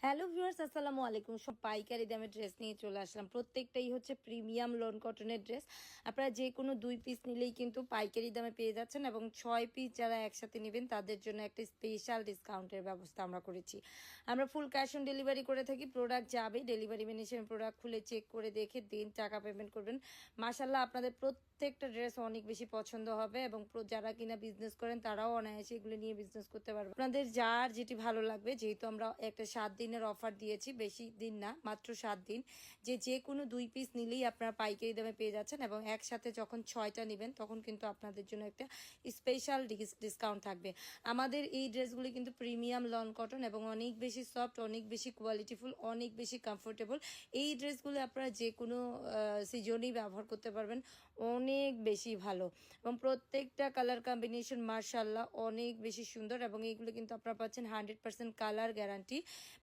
Hello viewers, আসসালামু আলাইকুম। সব পাইকারি দামে ড্রেস নিয়ে চলে আসলাম। প্রত্যেকটাই হচ্ছে প্রিমিয়াম লন কটনের ড্রেস। আপনারা যে কোনো 2 পিস নিলেই কিন্তু পাইকারি দামে পেয়ে যাচ্ছেন এবং 6 পিস যারা একসাথে নেবেন তাদের জন্য একটা স্পেশাল ডিসকাউন্টের ব্যবস্থা আমরা করেছি। আমরা ফুল ক্যাশ অন ডেলিভারি করে থাকি। প্রোডাক্ট যাবে, ডেলিভারি ম্যান এসে প্রোডাক্ট খুলে চেক করে দেখে দিন টাকা পেমেন্ট করবেন। মাশাআল্লাহ, আপনাদের প্রত্যেকটা ড্রেস অনেক বেশি পছন্দ হবে এবং যারা কিনা বিজনেস করেন তারাও অনায়াসে এগুলো নিয়ে বিজনেস করতে পারবে। আপনাদের যার যেটি ভালো লাগবে, যেহেতু আমরা একটা 7 দিনের অফার দিয়েছি, বেশি দিন না, মাত্র 7 দিন, যে কোনো 2 পিস নিলেই আপনারা পাইকারি দামে পেয়ে যাচ্ছেন এবং একসাথে যখন 6টা নেবেন তখন কিন্তু আপনাদের জন্য একটা স্পেশাল ডিসকাউন্ট থাকবে। আমাদের এই ড্রেসগুলি কিন্তু প্রিমিয়াম লন কটন এবং অনেক বেশি সফট, অনেক বেশি কোয়ালিটিফুল, অনেক বেশি কমফোর্টেবল। এই ড্রেসগুলো আপনারা যে কোনো সিজনেই ব্যবহার করতে পারবেন, অনেক বেশি ভালো এবং প্রত্যেকটা কালার কম্বিনেশন মার্শাল্লাহ অনেক বেশি সুন্দর এবং এইগুলো কিন্তু আপনারা পাচ্ছেন 100% কালার গ্যারান্টি।